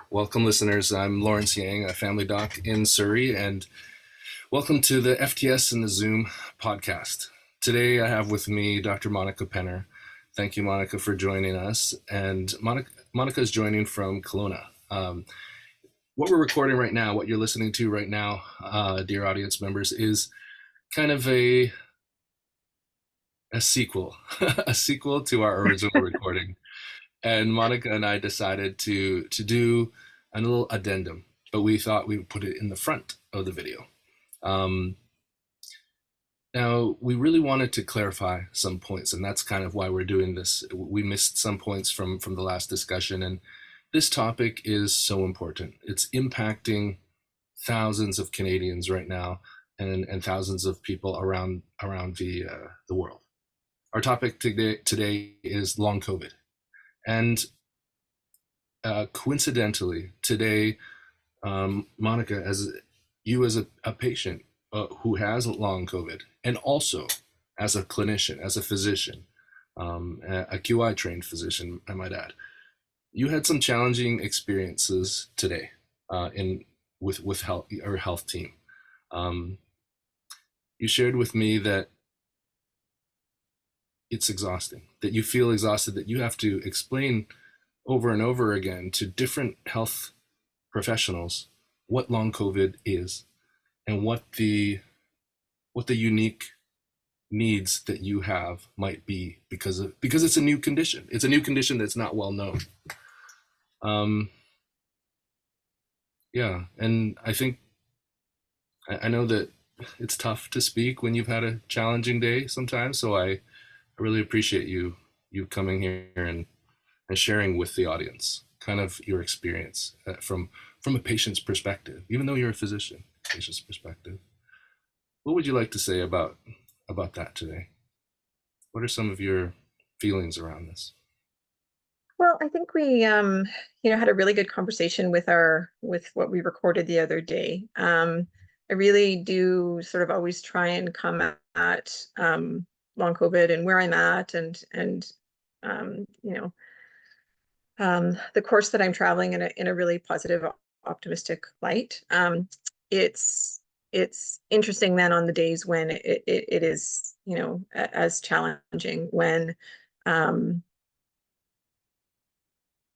Welcome, listeners. I'm Lawrence Yang, a family doc in Surrey, and welcome to the FTS and the Zoom podcast. Today, I have with me Dr. Monica Penner. Thank you, Monica, for joining us. And Monica is joining from Kelowna. What we're recording right now, what you're listening to right now, dear audience members, is kind of a sequel, a sequel to our original recording. And Monica and I decided to do a little addendum, but we thought we would put it in the front of the video. Now, we really wanted to clarify some points, and that's kind of why we're doing this. We missed some points from the last discussion, and this topic is so important. It's impacting thousands of Canadians right now, and thousands of people around the world. Our topic today is long COVID. And coincidentally, today, Monica, as a patient who has long COVID, and also as a clinician, as a physician, a QI trained physician, I might add, you had some challenging experiences today with health, or health team. You shared with me that it's exhausting, that you feel exhausted, that you have to explain over and over again to different health professionals what long COVID is and what the unique needs that you have might be because it's a new condition. It's a new condition that's not well known. Yeah, and I think I know that it's tough to speak when you've had a challenging day sometimes. So I really appreciate you coming here and sharing with the audience kind of your experience from a patient's perspective, even though you're a physician, patient's perspective. What would you like to say about that today? What are some of your feelings around this? Well, I think we, had a really good conversation with what we recorded the other day. I really do sort of always try and come at long COVID and where I'm at, and the course that I'm traveling in a really positive, optimistic light. It's interesting then on the days when it is, as challenging when.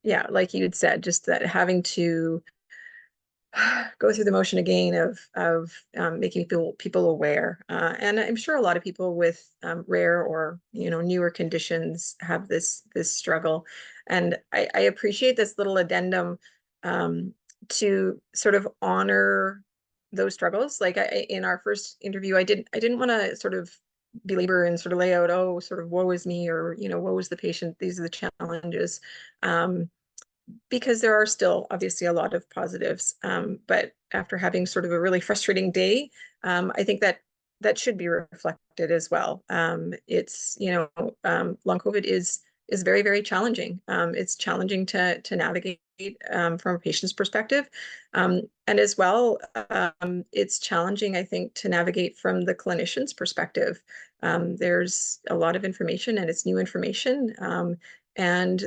Yeah, like you had said, just that having to go through the motion again of making people aware, and I'm sure a lot of people with rare or newer conditions have this struggle, and I appreciate this little addendum to sort of honor those struggles. Like in our first interview, I didn't want to sort of belabor and sort of lay out, oh, sort of woe is me, or woe is the patient. These are the challenges. Because there are still obviously a lot of positives. But after having sort of a really frustrating day, I think that should be reflected as well. It's, long COVID is very, very challenging. It's challenging to navigate from a patient's perspective. And as well, it's challenging, I think, to navigate from the clinician's perspective. There's a lot of information and it's new information. And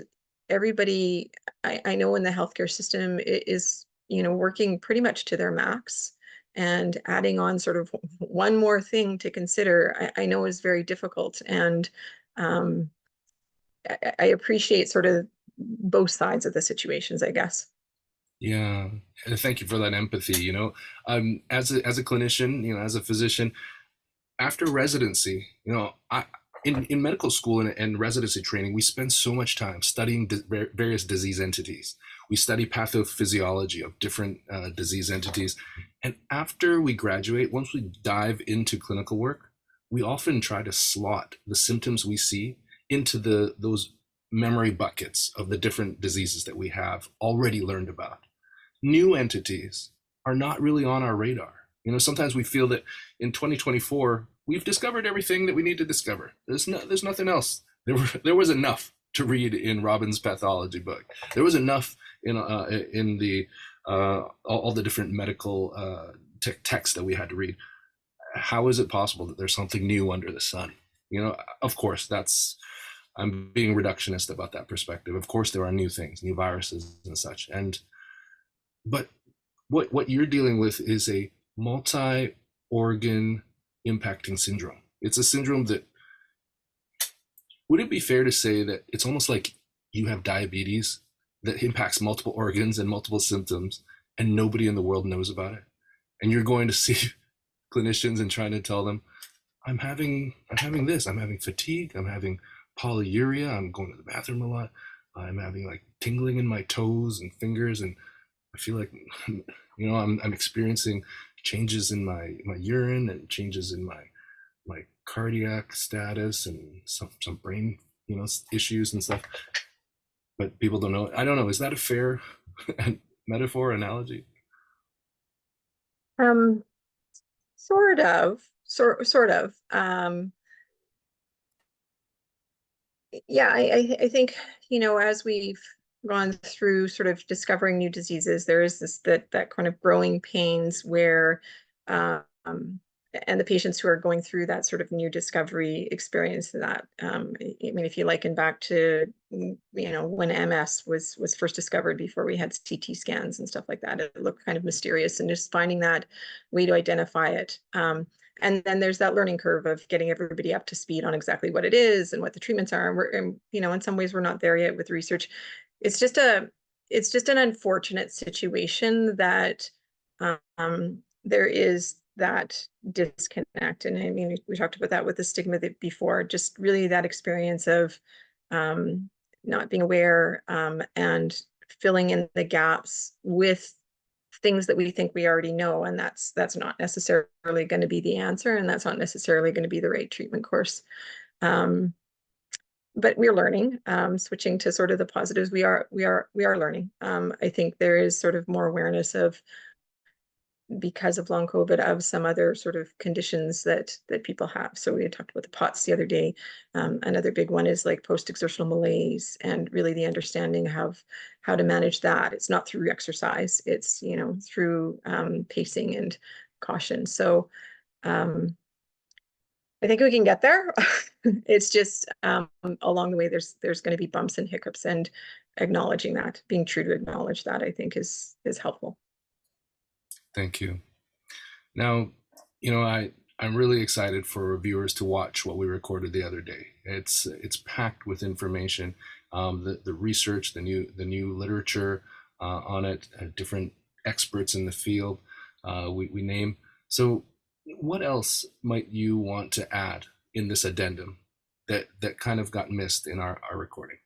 everybody, I know in the healthcare system is, working pretty much to their max, and adding on sort of one more thing to consider, I know is very difficult. And I appreciate sort of both sides of the situations, I guess. Yeah, thank you for that empathy. As a clinician, as a physician, after residency, I in medical school and residency training, we spend so much time studying various disease entities. We study pathophysiology of different disease entities. And after we graduate, once we dive into clinical work, we often try to slot the symptoms we see into those memory buckets of the different diseases that we have already learned about. New entities are not really on our radar. Sometimes we feel that in 2024, we've discovered everything that we need to discover. There's nothing else. There was enough to read in Robin's pathology book. There was enough in the all the different medical texts that we had to read. How is it possible that there's something new under the sun? Of course, that's I'm being reductionist about that perspective. Of course, there are new things, new viruses and such. And but what you're dealing with is a multi-organ impacting syndrome. It's a syndrome that, would it be fair to say that it's almost like you have diabetes that impacts multiple organs and multiple symptoms, and nobody in the world knows about it? And you're going to see clinicians and trying to tell them, I'm having this, I'm having fatigue, I'm having polyuria, I'm going to the bathroom a lot, I'm having like tingling in my toes and fingers, and I feel like I'm experiencing changes in my urine and changes in my cardiac status and some brain issues and stuff. But people don't know. I don't know. Is that a fair metaphor analogy? Um, sort of. Yeah, I think, as we've gone through sort of discovering new diseases, there is that kind of growing pains where, um, and the patients who are going through that sort of new discovery experience that, I mean, if you liken back to, when MS was first discovered before we had CT scans and stuff like that, it looked kind of mysterious, and just finding that way to identify it. And then there's that learning curve of getting everybody up to speed on exactly what it is and what the treatments are. And in some ways, we're not there yet with research. It's just an unfortunate situation that, there is that disconnect. And I mean, we talked about that with the stigma before, just really that experience of, um, not being aware, and filling in the gaps with things that we think we already know, and that's not necessarily going to be the answer, and that's not necessarily going to be the right treatment course. um, but we're learning, switching to sort of the positives. We are learning. I think there is sort of more awareness of, because of long COVID, of some other sort of conditions that people have. So we had talked about the POTS the other day. Another big one is like post-exertional malaise, and really the understanding of how to manage that. It's not through exercise, it's through, pacing and caution. So, um, I think we can get there. It's just, along the way, there's going to be bumps and hiccups, and acknowledging that, being true to acknowledge that, I think is helpful. Thank you. Now, I'm really excited for viewers to watch what we recorded the other day. It's packed with information, the research, the new literature on it, different experts in the field, we name. So, what else might you want to add in this addendum that kind of got missed in our recording?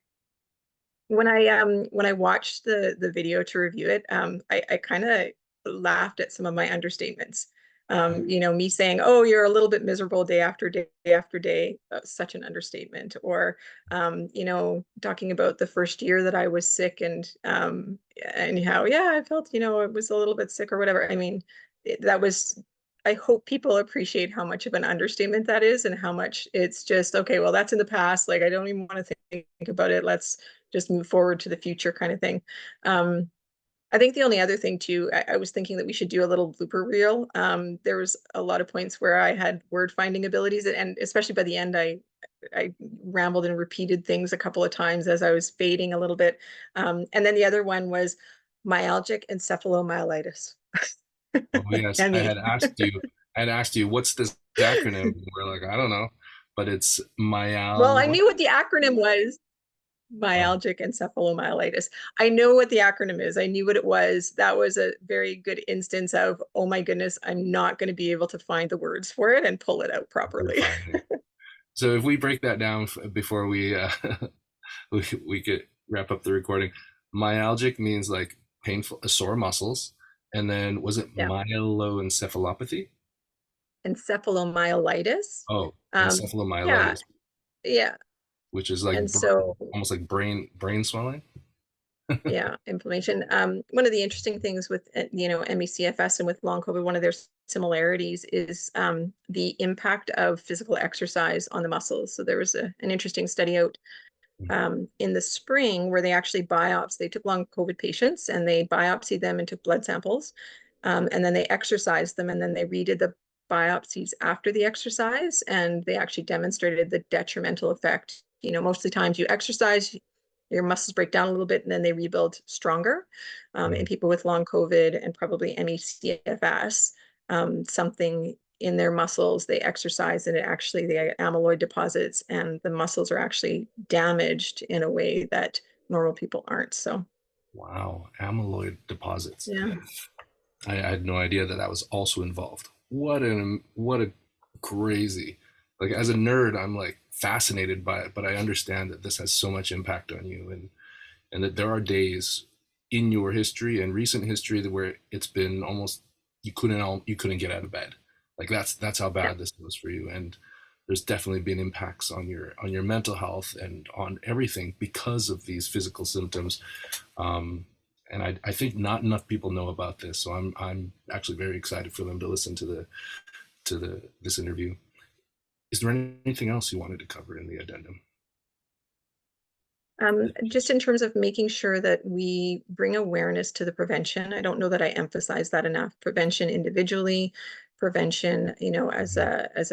When I watched the video to review it, I kind of laughed at some of my understatements. Me saying, "Oh, you're a little bit miserable day after day after day," such an understatement. Or, talking about the first year that I was sick, and how, yeah, I felt, it was a little bit sick or whatever. I mean, that was. I hope people appreciate how much of an understatement that is, and how much it's just, okay, well, that's in the past. Like, I don't even want to think about it. Let's just move forward to the future, kind of thing. Um, I think the only other thing too, I was thinking that we should do a little blooper reel. There was a lot of points where I had word finding abilities, and especially by the end, I rambled and repeated things a couple of times as I was fading a little bit. And then the other one was myalgic encephalomyelitis. Oh yes, ME. I had asked you what's this acronym. We're like, I don't know, but it's Well, I myal. knew what the acronym was. Oh, Myalgic encephalomyelitis. I know what the acronym is. I knew what it was. That was a very good instance of, oh my goodness, I'm not going to be able to find the words for it and pull it out we're properly. finding. So if we break that down before we could wrap up the recording, myalgic means like painful, sore muscles, and then was it Yeah. myeloencephalopathy? Encephalomyelitis. Oh, Yeah. encephalomyelitis, Yeah. which is like And so, almost like brain swelling. yeah, inflammation. One of the interesting things with, ME/CFS and with long COVID, one of their similarities is, the impact of physical exercise on the muscles. So there was an interesting study out, in the spring, where they actually they took long COVID patients and they biopsied them and took blood samples. And then they exercised them, and then they redid the biopsies after the exercise, and they actually demonstrated the detrimental effect, most of the times you exercise, your muscles break down a little bit and then they rebuild stronger. In Mhm. people with long COVID and probably ME/CFS, something in their muscles, they exercise and it actually, the amyloid deposits and the muscles are actually damaged in a way that normal people aren't. So, Wow, amyloid deposits. yeah. I had no idea that that was also involved. What a crazy, like as a nerd, I'm like fascinated by it, but I understand that this has so much impact on you, and that there are days in your history and recent history that where it's been almost you couldn't get out of bed. Like that's how Yeah. bad this was for you, and there's definitely been impacts on your mental health and on everything because of these physical symptoms. Um, and I think not enough people know about this, so I'm actually very excited for them to listen to the this interview. Is there anything else you wanted to cover in the addendum? Just in terms of making sure that we bring awareness to the prevention. I don't know that I emphasize that enough. Prevention individually, prevention, Mhm. as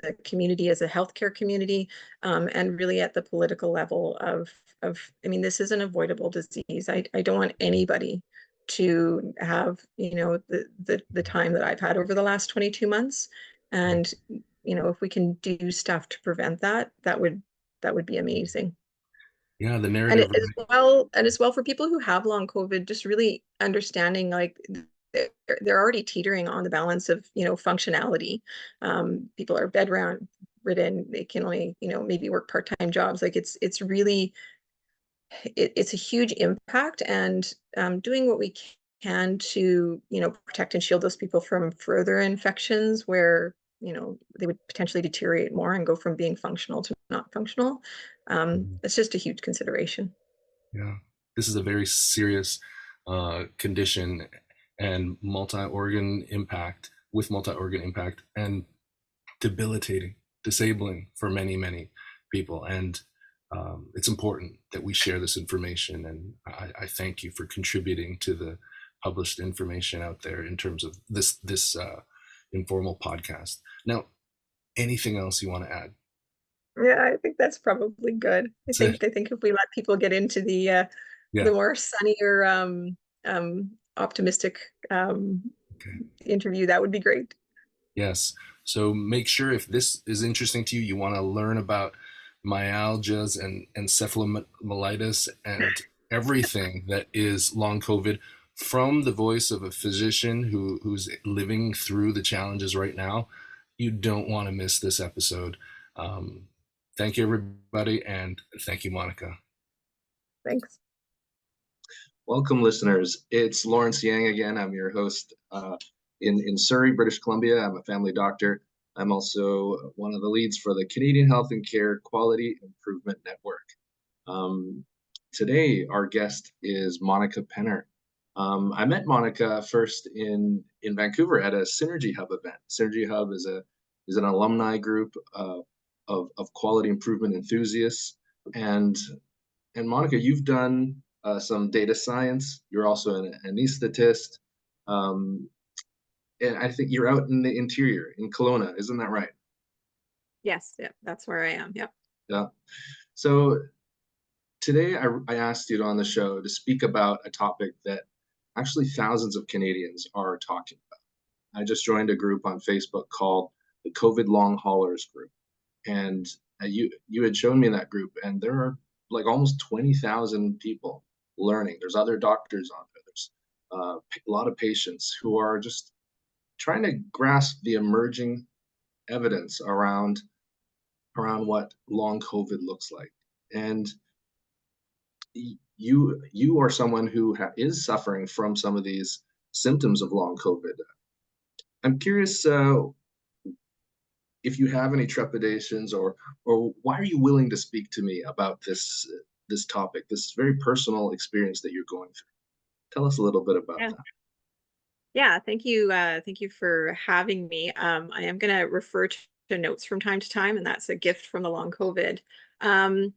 a community, as a healthcare community, and really at the political level of, I mean, this is an avoidable disease. I don't want anybody to have, the time that I've had over the last 22 months. Yeah, And, if we can do stuff to prevent that, that would be amazing. yeah. The And narrative. as well for people who have long COVID, just really understanding like they're already teetering on the balance of, functionality. People are bedbound ridden, they can only, maybe work part-time jobs. Like it's really it's a huge impact, and doing what we can to, protect and shield those people from further infections where, they would potentially deteriorate more and go from being functional to not functional. Mhm. It's just a huge consideration. Yeah, this is a very serious condition and multi-organ impact with multi-organ impact and debilitating, disabling for many people. And it's important that we share this information. And I thank you for contributing to the published information out there in terms of this informal podcast. Now, anything else you want to add? Yeah, I think that's probably good. I That's it. think I think if we let people get into the Yeah. more sunnier, optimistic Okay. interview, that would be great. Yes. So make sure if this is interesting to you, you want to learn about myalgias and encephalomyelitis and everything that is long COVID from the voice of a physician who's living through the challenges right now. You don't want to miss this episode. Um, thank you, everybody, and thank you, Monica. Thanks. Welcome, listeners. It's Lawrence Yang again. I'm your host in Surrey, British Columbia. I'm a family doctor. I'm also one of the leads for the Canadian Health and Care Quality Improvement Network. Um, Today, our guest is Monica Penner. I met Monica first in Vancouver at a Synergy Hub event. Synergy Hub is an alumni group of quality improvement enthusiasts, and Monica, you've done some data science. You're also an anesthetist, um, and I think you're out in the interior in Kelowna. Isn't that right? Yes, yeah, that's where I am. Yep. Yeah. So today I asked you on the show to speak about a topic that actually thousands of Canadians are talking about. I just joined a group on Facebook called the COVID Long Haulers Group, and you had shown me that group, and there are like almost 20,000 people learning. There's other doctors on there. There's a lot of patients who are just trying to grasp the emerging evidence around what long COVID looks like. And you are someone who is suffering from some of these symptoms of long COVID. I'm curious if you have any trepidations, or why are you willing to speak to me about this topic, this very personal experience that you're going through. Tell us a little bit about Yeah. that. Yeah, thank you. Thank you for having me. I am going to refer to notes from time to time, and that's a gift from the long COVID. Um,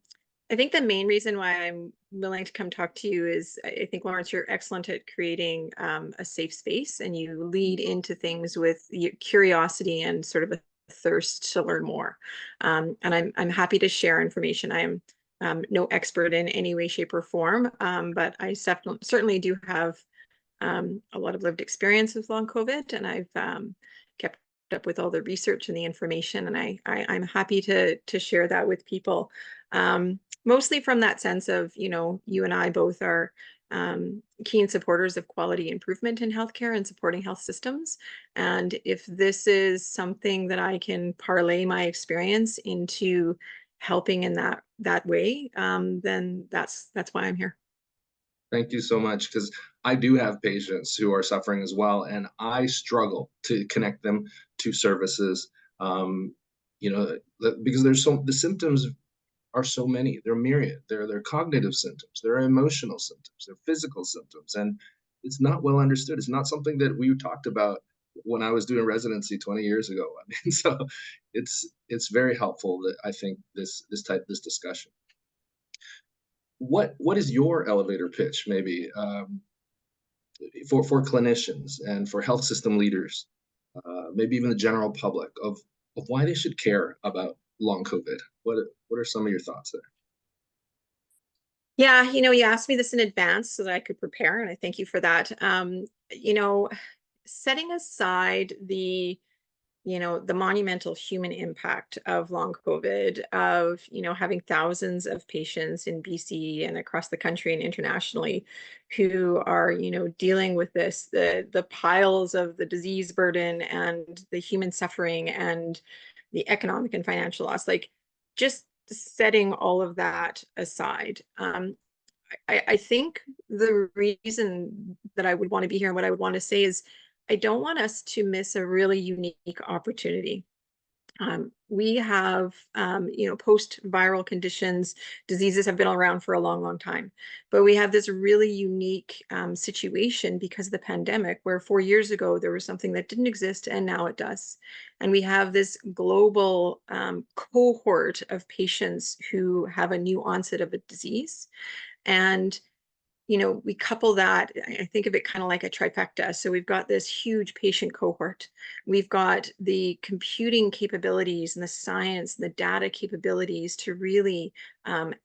I think the main reason why I'm willing to come talk to you is I think, Lawrence, you're excellent at creating a safe space, and you lead into things with your curiosity and sort of a thirst to learn more. And I'm happy to share information. no expert in any way, shape, or form, but I certainly do have a lot of lived experience with long COVID, and I've kept up with all the research and the information, and I'm happy to share that with people. Mostly from that sense of, you and I both are keen supporters of quality improvement in healthcare and supporting health systems. And if this is something that I can parlay my experience into helping in that way, then that's why I'm here. Thank you so much, because I do have patients who are suffering as well, and I struggle to connect them to services. Um, because the symptoms are so many. They're myriad. They're cognitive symptoms. They're emotional symptoms. They're physical symptoms, and it's not well understood. It's not something that we talked about when I was doing residency 20 years ago. I mean, so it's very helpful that I think this discussion. What is your elevator pitch, maybe, for clinicians and for health system leaders, maybe even the general public, of why they should care about long COVID? What are some of your thoughts there? Yeah, you asked me this in advance so that I could prepare, and I thank you for that. You know, Setting aside the monumental human impact of long COVID, of, having thousands of patients in BC and across the country and internationally who are, dealing with the piles of the disease burden and the human suffering and the economic and financial loss, like just setting all of that aside. I think the reason that I would want to be here and what I would want to say is I don't want us to miss a really unique opportunity. We have, post-viral conditions, diseases have been around for a long, long time, but we have this really unique situation because of the pandemic, where 4 years ago there was something that didn't exist and now it does. And we have this global cohort of patients who have a new onset of a disease. And we couple that, I think of it kind of like a trifecta. So we've got this huge patient cohort. We've got the computing capabilities and the science and the data capabilities to really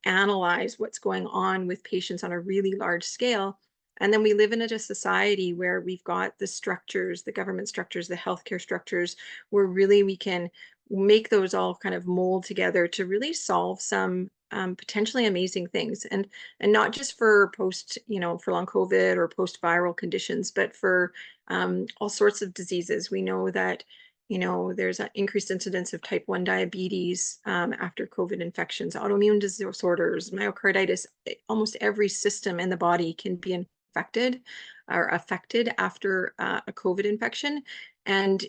analyze what's going on with patients on a really large scale. And then we live in a society where we've got the structures, the government structures, the healthcare structures, where really we can make those all kind of mold together to really solve some potentially amazing things. And not just for for long COVID or post-viral conditions, but for all sorts of diseases. We know that, there's an increased incidence of type 1 diabetes after COVID infections, autoimmune disorders, myocarditis. Almost every system in the body can be infected or affected after a COVID infection. And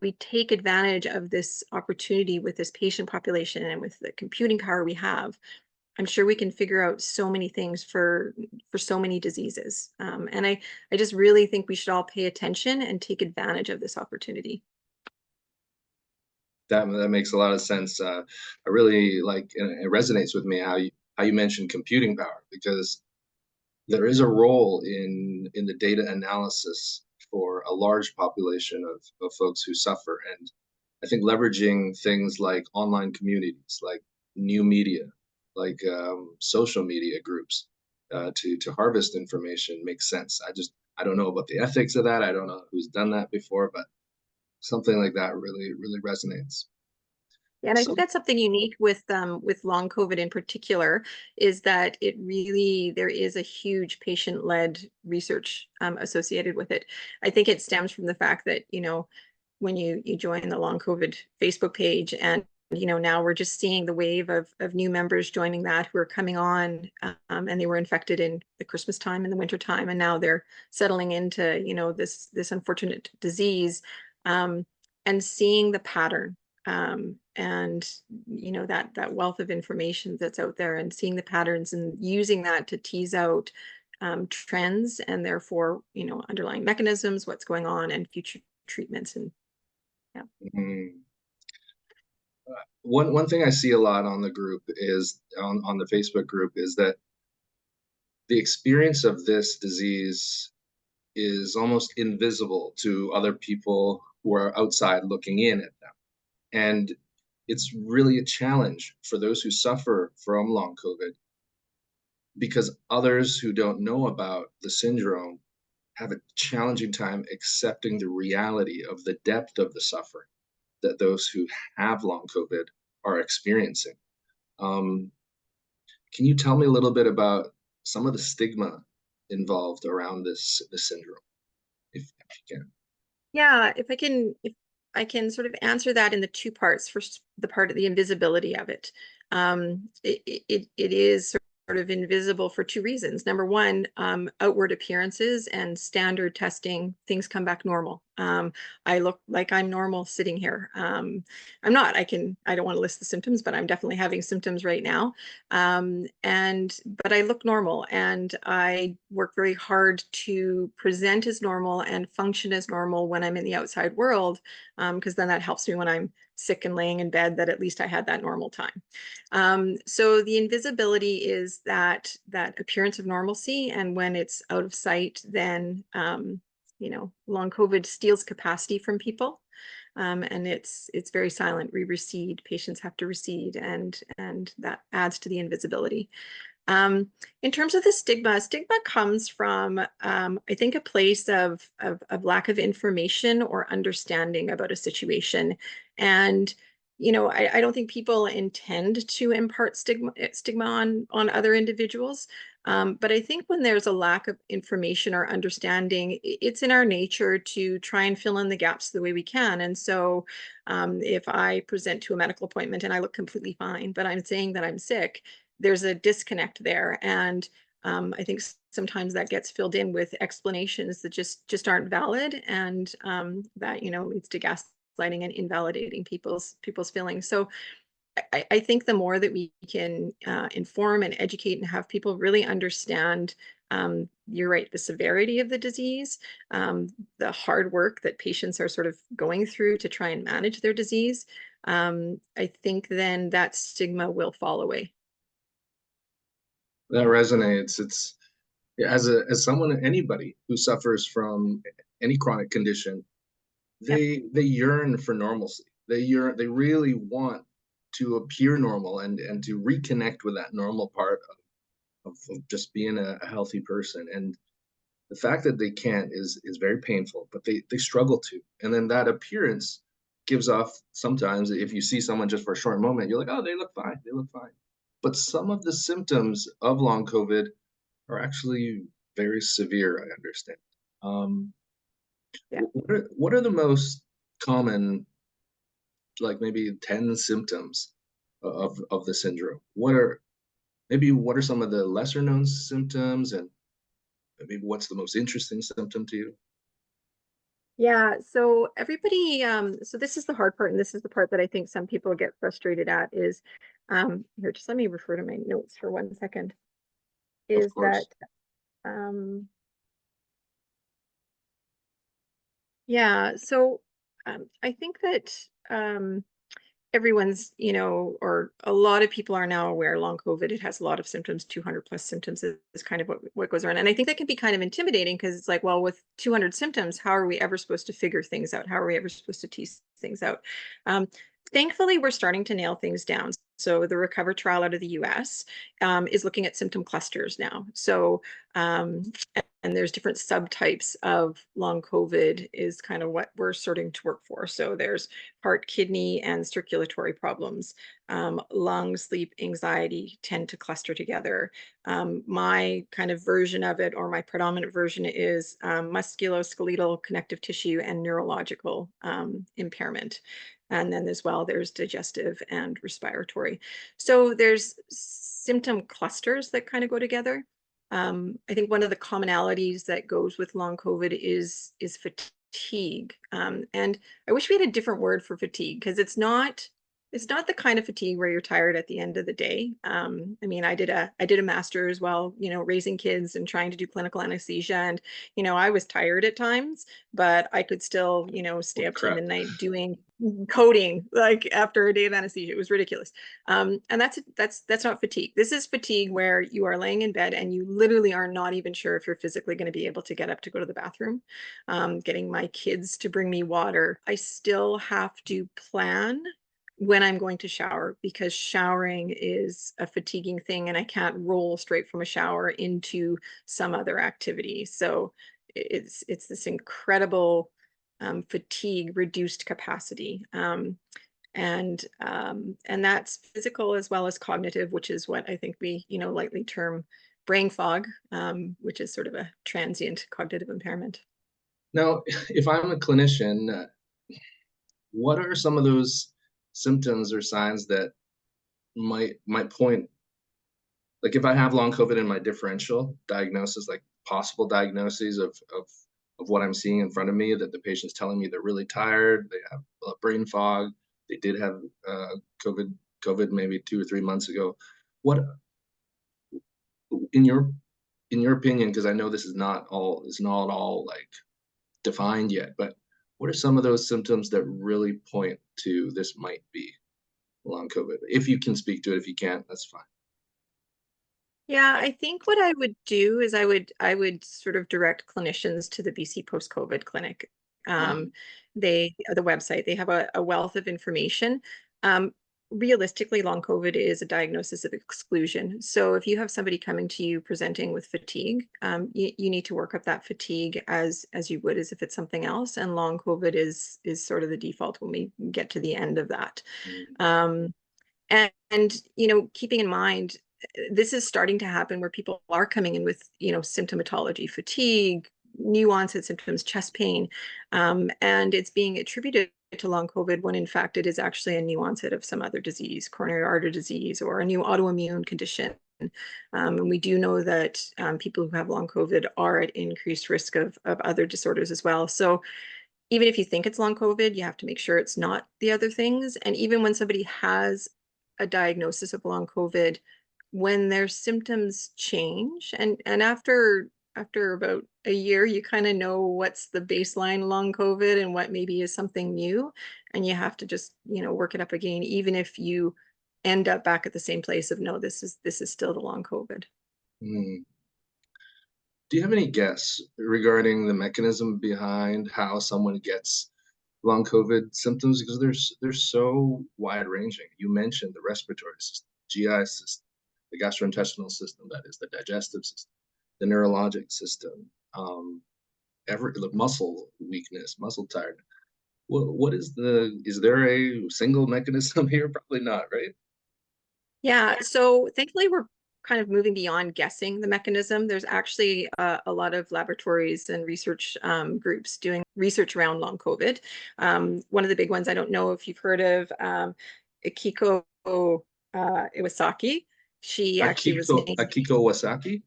we take advantage of this opportunity with this patient population and with the computing power we have. I'm sure we can figure out so many things for so many diseases. And I just really think we should all pay attention and take advantage of this opportunity. That makes a lot of sense. I really like, and it resonates with me how you mentioned computing power, because there is a role in the data analysis for a large population of folks who suffer. And I think leveraging things like online communities, like new media, like social media groups, to harvest information makes sense. I don't know about the ethics of that. I don't know who's done that before, but something like that really resonates. Yeah, and I So think that's something unique with long COVID in particular, is that there is a huge patient-led research associated with it. I think it stems from the fact that, when you join the long COVID Facebook page, and now we're just seeing the wave of new members joining that, who are coming on, and they were infected in the Christmas time and the winter time, and now they're settling into this unfortunate disease, and seeing the pattern, and that wealth of information that's out there, and seeing the patterns and using that to tease out trends, and therefore underlying mechanisms, what's going on, and future treatments. And yeah. mm, one thing I see a lot on the group is on the Facebook group, is that the experience of this disease is almost invisible to other people who are outside looking in at them. And it's really a challenge for those who suffer from long COVID because others who don't know about the syndrome have a challenging time accepting the reality of the depth of the suffering that those who have long COVID are experiencing. Um, can you tell me a little bit about some of the stigma involved around this syndrome, if you can? Yeah, if I can sort of answer that in the two parts. First, the part of the invisibility of it. It is sort of invisible for two reasons. Number one, outward appearances and standard testing, things come back normal. I look like I'm normal sitting here. I'm not. I don't want to list the symptoms, but I'm definitely having symptoms right now. But I look normal, and I work very hard to present as normal and function as normal when I'm in the outside world, because then that helps me when I'm sick and laying in bed, that at least I had that normal time. So the invisibility is that appearance of normalcy, and when it's out of sight, then long COVID steals capacity from people. And it's very silent. We recede, patients have to recede, and that adds to the invisibility. In terms of the stigma comes from, I think, a place of lack of information or understanding about a situation. And, I don't think people intend to impart stigma on other individuals. But I think when there's a lack of information or understanding, it's in our nature to try and fill in the gaps the way we can. And so if I present to a medical appointment and I look completely fine, but I'm saying that I'm sick, there's a disconnect there. And I think sometimes that gets filled in with explanations that just aren't valid, and that leads to gaslighting and invalidating people's feelings. So I think the more that we can inform and educate and have people really understand, you're right, the severity of the disease, the hard work that patients are sort of going through to try and manage their disease, I think then that stigma will fall away. That resonates. It's as someone, anybody who suffers from any chronic condition, Yep. they yearn for normalcy. They really want to appear normal and to reconnect with that normal part of just being a healthy person. And the fact that they can't is very painful, but they struggle to. And then that appearance gives off, sometimes if you see someone just for a short moment, you're like, oh, they look fine, they look fine. But some of the symptoms of long COVID are actually very severe, I understand. Um, Yeah. what are the most common, like maybe 10 symptoms of the syndrome? What are some of the lesser known symptoms, and maybe what's the most interesting symptom to you? Yeah, so everybody, so this is the hard part, and this is the part that I think some people get frustrated at is, here, just let me refer to my notes for 1 second, Of is that, course. um, yeah, so I think that everyone's, or a lot of people are now aware long COVID, it has a lot of symptoms, 200 plus symptoms is kind of what goes around. And I think that can be kind of intimidating because it's like, well, with 200 symptoms, how are we ever supposed to figure things out? How are we ever supposed to tease things out? Um, Thankfully, we're starting to nail things down. So the RECOVER trial out of the US is looking at symptom clusters now. So um, and there's different subtypes of long COVID is kind of what we're starting to work for. So there's heart, kidney, and circulatory problems. Lung, sleep, anxiety tend to cluster together. My kind of version of it, or my predominant version, is musculoskeletal, connective tissue, and neurological impairment. And then as well, there's digestive and respiratory. So there's symptom clusters that kind of go together. I think one of the commonalities that goes with long COVID is fatigue. And I wish we had a different word for fatigue, because it's not the kind of fatigue where you're tired at the end of the day. I mean, I did a master's while, raising kids and trying to do clinical anesthesia, and I was tired at times, but I could still, stay up till Crap. midnight doing coding, like, after a day of anesthesia. It was ridiculous. And that's not fatigue. This is fatigue where you are laying in bed and you literally are not even sure if you're physically going to be able to get up to go to the bathroom. Getting my kids to bring me water, I still have to plan when I'm going to shower, because showering is a fatiguing thing and I can't roll straight from a shower into some other activity. So it's this incredible fatigue, reduced capacity. And that's physical as well as cognitive, which is what I think we, lightly term brain fog, which is sort of a transient cognitive impairment. Now, if I'm a clinician, what are some of those symptoms or signs that might point, like if I have long COVID in my differential diagnosis, like possible diagnoses of what I'm seeing in front of me, that the patient's telling me they're really tired, they have brain fog, they did have COVID maybe 2 or 3 months ago. What in your opinion, because I know this is not all like defined yet, but what are some of those symptoms that really point to this might be long COVID? If you can speak to it, if you can't, that's fine. Yeah, I think what I would do is I would sort of direct clinicians to the BC Post-COVID Clinic. Um, The website, they have a wealth of information. Um, Realistically, long COVID is a diagnosis of exclusion. So if you have somebody coming to you presenting with fatigue, you need to work up that fatigue as you would as if it's something else. And long COVID is sort of the default when we get to the end of that. mm, Um, and keeping in mind, this is starting to happen where people are coming in with, symptomatology, fatigue, new onset symptoms, chest pain, and it's being attributed to long COVID when in fact it is actually a new onset of some other disease, coronary artery disease, or a new autoimmune condition. And we do know that people who have long COVID are at increased risk of other disorders as well. So even if you think it's long COVID, you have to make sure it's not the other things. And even when somebody has a diagnosis of long COVID, when their symptoms change, and after about a year, you kind of know what's the baseline long COVID and what maybe is something new, and you have to just work it up again, even if you end up back at the same place of no, this is still the long COVID. mm. Do you have any guess regarding the mechanism behind how someone gets long COVID symptoms? Because they're so wide ranging. You mentioned the respiratory system, GI system, the gastrointestinal system, that is the digestive system, the neurologic system, the muscle weakness, muscle tiredness. What is there a single mechanism here? Probably not, right? Yeah, so thankfully we're kind of moving beyond guessing the mechanism. There's actually a lot of laboratories and research groups doing research around long COVID. One of the big ones, I don't know if you've heard of Akiko Iwasaki. She actually was named Akiko Wasaki?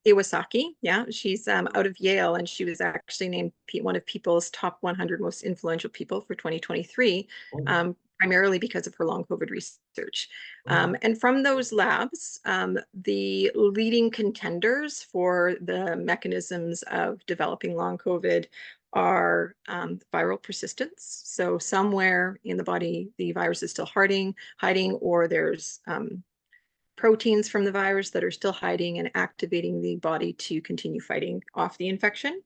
Iwasaki. Yeah, she's out of Yale, and she was actually named one of People's top 100 most influential people for 2023, Oh, primarily because of her long COVID research. oh. And from those labs, the leading contenders for the mechanisms of developing long COVID are viral persistence. So somewhere in the body, the virus is still hiding, or there's proteins from the virus that are still hiding and activating the body to continue fighting off the infection.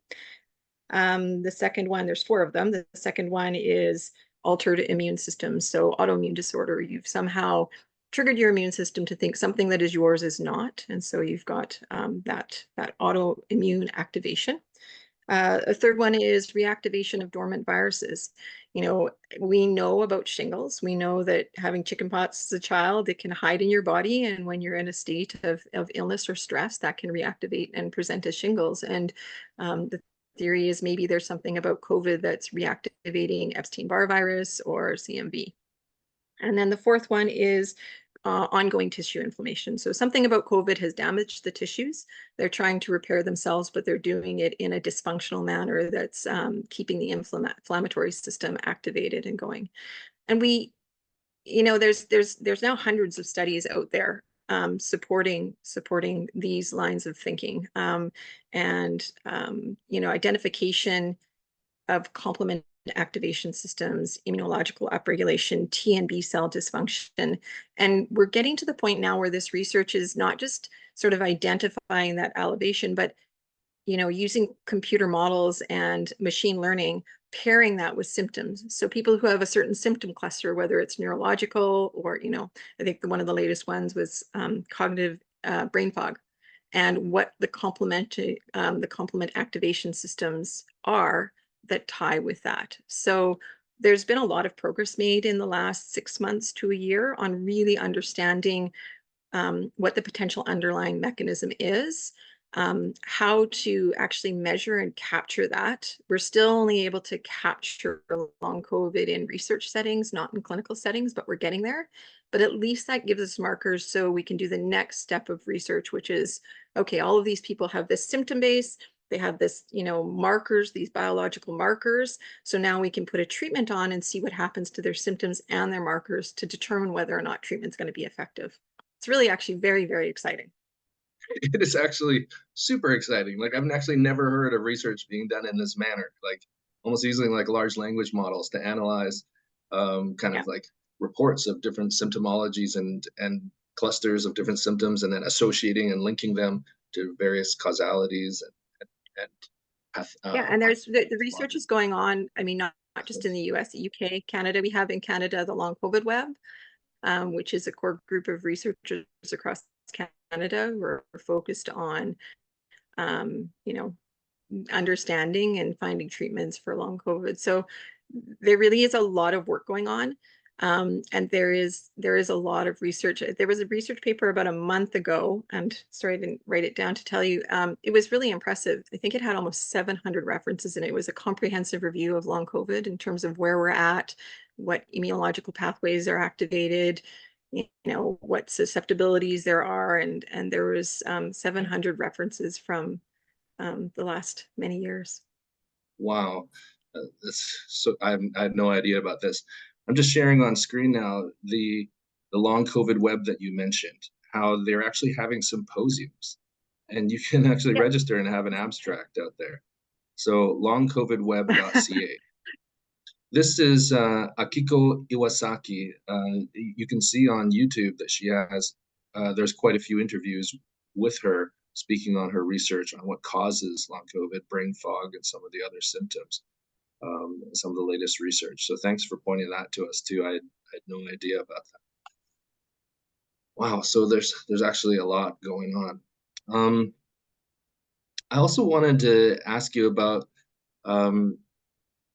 The second one, there's four of them. The second one is altered immune system. So autoimmune disorder, you've somehow triggered your immune system to think something that is yours is not. And so you've got that autoimmune activation. A third one is reactivation of dormant viruses. We know about shingles. We know that having chickenpox as a child, it can hide in your body. And when you're in a state of illness or stress, that can reactivate and present as shingles. And the theory is maybe there's something about COVID that's reactivating Epstein-Barr virus or CMV. And then the fourth one is ongoing tissue inflammation. So something about COVID has damaged the tissues. They're trying to repair themselves, but they're doing it in a dysfunctional manner that's keeping the inflammatory system activated and going. And there's now hundreds of studies out there supporting these lines of thinking, and identification of complement activation systems, immunological upregulation, T and B cell dysfunction. And we're getting to the point now where this research is not just sort of identifying that elevation, but using computer models and machine learning, pairing that with symptoms. So people who have a certain symptom cluster, whether it's neurological or, I think one of the latest ones was cognitive brain fog, and what the complement activation systems are that tie with that. So there's been a lot of progress made in the last 6 months to a year on really understanding what the potential underlying mechanism is, how to actually measure and capture that. We're still only able to capture long COVID in research settings, not in clinical settings, but we're getting there. But at least that gives us markers so we can do the next step of research, which is, okay, all of these people have this symptom base, they have this, markers, these biological markers. So now we can put a treatment on and see what happens to their symptoms and their markers to determine whether or not treatment's going to be effective. It's really actually very, very exciting. It is actually super exciting. Like I've actually never heard of research being done in this manner, like almost using like large language models to analyze kind Yeah. of like reports of different symptomologies and clusters of different symptoms, and then associating and linking them to various causalities and path, Yeah, and there's the research pathology. is going on. I mean, not just in the US, the UK, Canada. We have in Canada the Long COVID Web, which is a core group of researchers across Canada who are focused on, you know, understanding and finding treatments for long COVID. So there really is a lot of work going on. And there is a lot of research. There was a research paper about a month ago, and sorry, I didn't write it down to tell you. It was really impressive. I think it had almost 700 references, and it was a comprehensive review of long COVID in terms of where we're at, what immunological pathways are activated, what susceptibilities there are, and there was 700 references from the last many years. Wow. I had no idea about this. I'm just sharing on screen now the long COVID web that you mentioned, how they're actually having symposiums, and you can actually Yep. register and have an abstract out there. So longcovidweb.ca. This is Akiko Iwasaki. You can see on YouTube that she has, there's quite a few interviews with her speaking on her research on what causes long COVID, brain fog, and some of the other symptoms, some of the latest research. So thanks for pointing that to us too. I had no idea about that. Wow, so there's actually a lot going on. I also wanted to ask you about,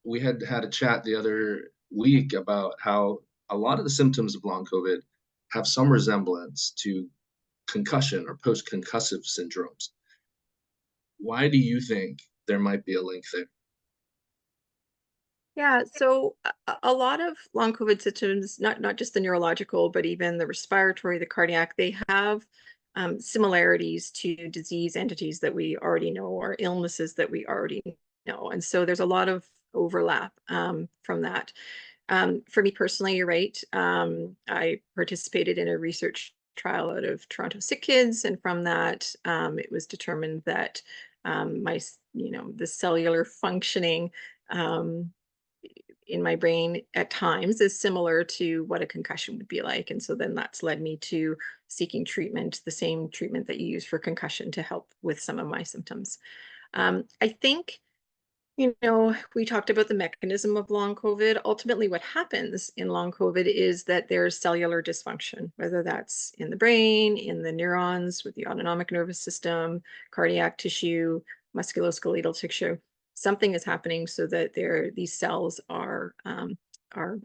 we had a chat the other week about how a lot of the symptoms of long COVID have some resemblance to concussion or post-concussive syndromes. Why do you think there might be a link there? Yeah, so a lot of long COVID symptoms, not just the neurological, but even the respiratory, the cardiac, they have similarities to disease entities that we already know or illnesses that we already know. And so there's a lot of overlap from that. For me personally, you're right. I participated in a research trial out of Toronto Sick Kids, and from that, it was determined that the cellular functioning um, in my brain at times is similar to what a concussion would be like. And so then that's led me to seeking treatment, the same treatment that you use for concussion to help with some of my symptoms. I think, we talked about the mechanism of long COVID. Ultimately, what happens in long COVID is that there's cellular dysfunction, whether that's in the brain, in the neurons, with the autonomic nervous system, cardiac tissue, musculoskeletal tissue. Something is happening so that these cells are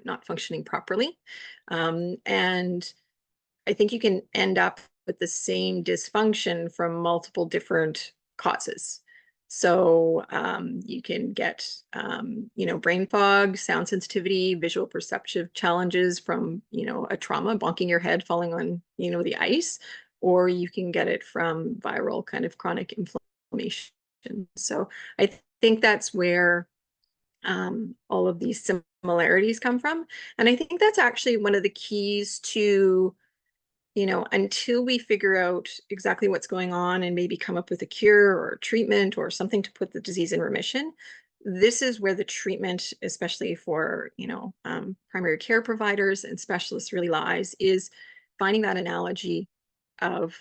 not functioning properly, and I think you can end up with the same dysfunction from multiple different causes. So you can get, brain fog, sound sensitivity, visual perceptive challenges from, a trauma, bonking your head, falling on, the ice, or you can get it from viral kind of chronic inflammation. So I think that's where all of these similarities come from. And I think that's actually one of the keys to, until we figure out exactly what's going on and maybe come up with a cure or treatment or something to put the disease in remission, this is where the treatment, especially for, primary care providers and specialists really lies, is finding that analogy of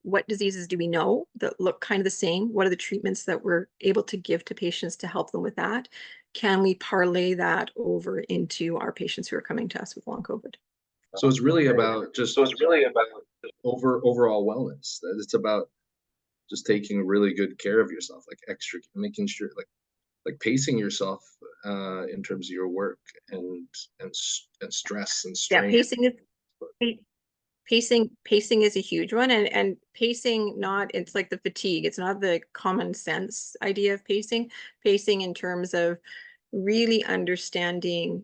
what diseases do we know that look kind of the same? What are the treatments that we're able to give to patients to help them with that? Can we parlay that over into our patients who are coming to us with long COVID? So it's really about just overall wellness. That it's about just taking really good care of yourself, like making sure, like pacing yourself in terms of your work and stress and Yeah, strain. pacing is a huge one, and pacing, not, it's like the fatigue, it's not the common sense idea of pacing in terms of really understanding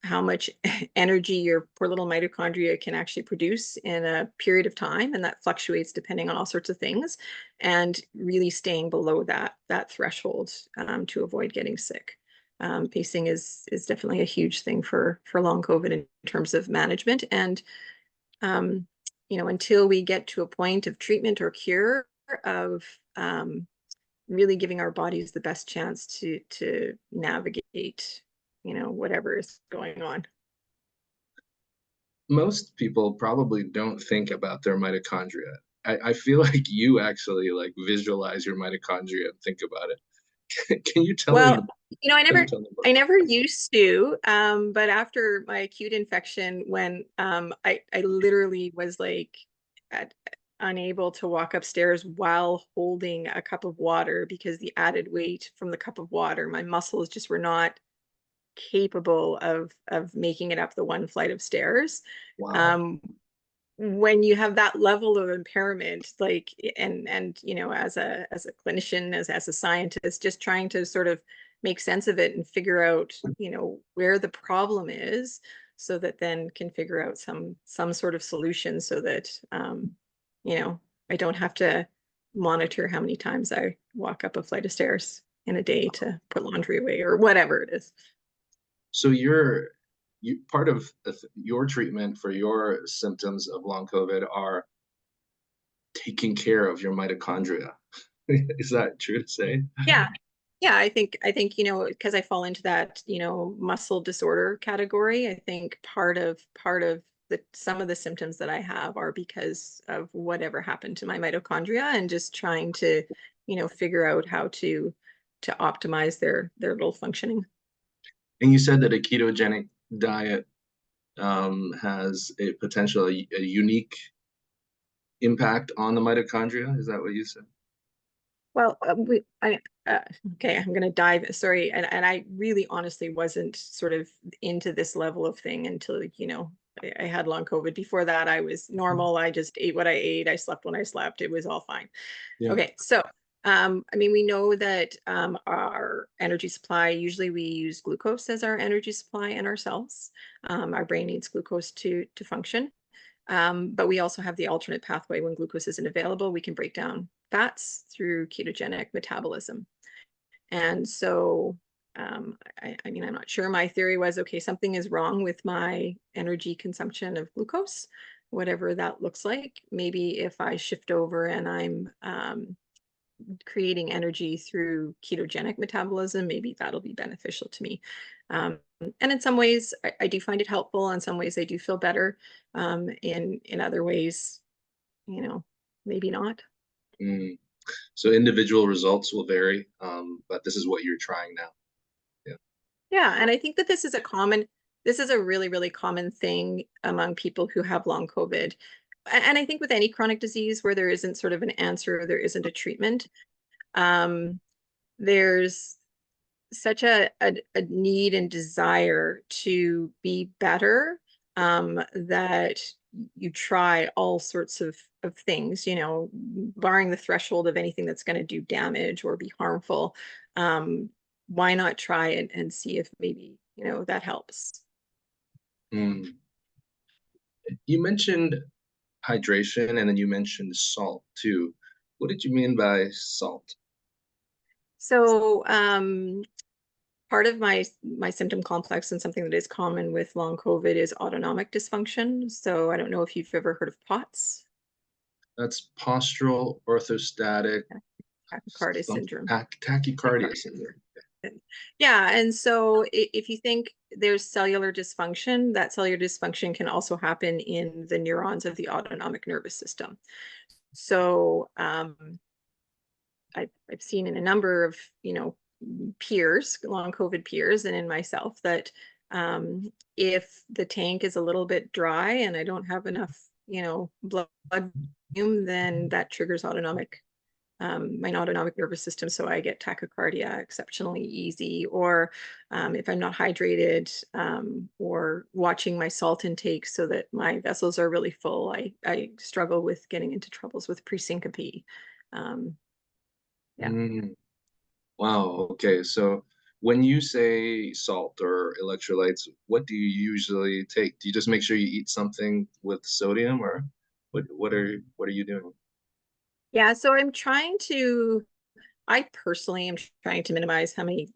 how much energy your poor little mitochondria can actually produce in a period of time, and that fluctuates depending on all sorts of things, and really staying below that threshold to avoid getting sick. Pacing is definitely a huge thing for long COVID in terms of management. And um, until we get to a point of treatment or cure, of really giving our bodies the best chance to navigate, whatever is going on. Most people probably don't think about their mitochondria. I feel like you actually like visualize your mitochondria and think about it. Can you tell me? Well, I never used to, but after my acute infection, when I literally was like at, unable to walk upstairs while holding a cup of water because the added weight from the cup of water, my muscles just were not capable of making it up the one flight of stairs. Wow. When you have that level of impairment, like, and as a clinician, as a scientist, just trying to sort of make sense of it and figure out where the problem is, so that then can figure out some sort of solution, so that I don't have to monitor how many times I walk up a flight of stairs in a day to put laundry away or whatever it is. So part of your treatment for your symptoms of long COVID are taking care of your mitochondria. Is that true to say? Yeah. Yeah, I think, because I fall into that, muscle disorder category. I think part of some of the symptoms that I have are because of whatever happened to my mitochondria, and just trying to, figure out how to optimize their little functioning. And you said that a ketogenic diet has a potential, a unique impact on the mitochondria. Is that what you said? Well, okay, I'm gonna dive. Sorry, and I really honestly wasn't sort of into this level of thing until I had long COVID. Before that, I was normal. I just ate what I ate. I slept when I slept. It was all fine. Yeah. Okay, so we know that our energy supply, usually we use glucose as our energy supply in our cells. Our brain needs glucose to function. But we also have the alternate pathway. When glucose isn't available, we can break down fats through ketogenic metabolism. And so, I'm not sure. My theory was, okay, something is wrong with my energy consumption of glucose, whatever that looks like. Maybe if I shift over and I'm creating energy through ketogenic metabolism, maybe that'll be beneficial to me. And in some ways, I do find it helpful. In some ways, I do feel better. In other ways, maybe not. Mm. So individual results will vary, but this is what you're trying now. Yeah. Yeah, and I think that this is a really, really common thing among people who have long COVID. And I think with any chronic disease where there isn't sort of an answer, or there isn't a treatment, um, there's such a need and desire to be better, that you try all sorts of things, barring the threshold of anything that's going to do damage or be harmful. Why not try it and see if maybe that helps? Mm. You mentioned hydration, and then you mentioned salt too. What did you mean by salt? So part of my symptom complex, and something that is common with long COVID, is autonomic dysfunction. So I don't know if you've ever heard of POTS. That's postural orthostatic Tachycardia syndrome. tachycardia syndrome. Yeah, and so if you think there's cellular dysfunction, that cellular dysfunction can also happen in the neurons of the autonomic nervous system. So I've seen in a number of, peers, long COVID peers, and in myself that if the tank is a little bit dry and I don't have enough, blood volume, then that triggers my autonomic nervous system. So I get tachycardia exceptionally easy, or if I'm not hydrated, or watching my salt intake so that my vessels are really full, I struggle with getting into troubles with presyncope. Um, yeah. Mm, wow. Okay. So when you say salt or electrolytes, what do you usually take? Do you just make sure you eat something with sodium, or what are you doing? Yeah. So I personally am trying to minimize how many,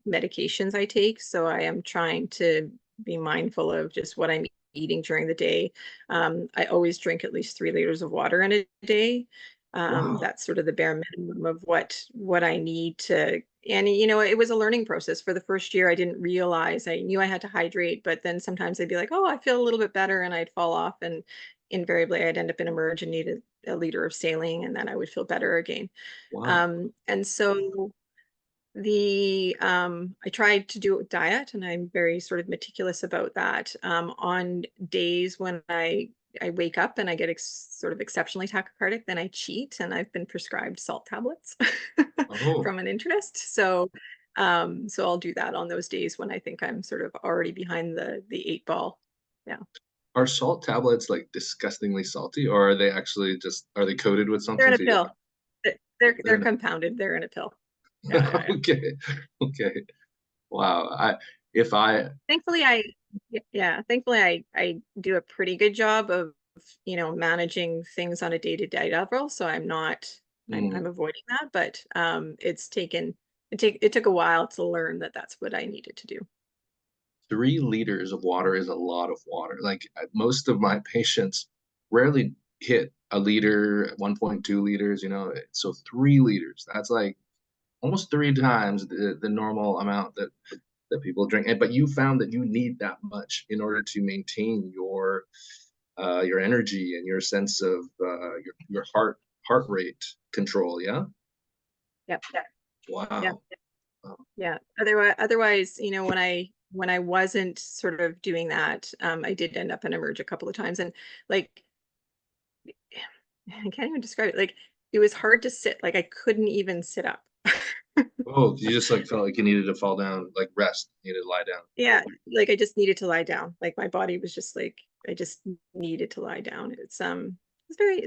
medications I take. So I am trying to be mindful of just what I'm eating during the day. I always drink at least 3 liters of water in a day. Wow. That's sort of the bare minimum of what I need to. And it was a learning process. For the first year, I didn't realize. I knew I had to hydrate, but then sometimes I'd be like, "Oh, I feel a little bit better," and I'd fall off, and invariably I'd end up in emerge and need a liter of saline, and then I would feel better again. Wow. And so I tried to do a diet, and I'm very sort of meticulous about that. On days when I wake up and I get sort of exceptionally tachycardic, then I cheat, and I've been prescribed salt tablets Oh, from an internist. So I'll do that on those days when I think I'm sort of already behind the eight ball. Yeah, are salt tablets like disgustingly salty, or are they actually just are they coated with they're in something a so you don't? pill. They're They're compounded. They're in a pill. Yeah, yeah, yeah. okay. Okay. Wow. If I Thankfully yeah, thankfully I do a pretty good job of, managing things on a day-to-day level, so I'm not I'm mm, avoiding that, but it took a while to learn that that's what I needed to do. 3 liters of water is a lot of water. Like most of my patients rarely hit a liter, 1.2 liters, so 3 liters. That's like almost 3 times the normal amount that people drink. But you found that you need that much in order to maintain your energy and your sense of your heart rate control. Yeah. Yep. Yep. Wow. Wow. Yeah. Otherwise, when I wasn't sort of doing that, I did end up in emerge a couple of times, and like I can't even describe it. Like it was hard to sit. Like I couldn't even sit up. Oh, you just like felt like you needed to fall down, like rest, you needed to lie down. Yeah, like I just needed to lie down. Like my body was just like I just needed to lie down. It's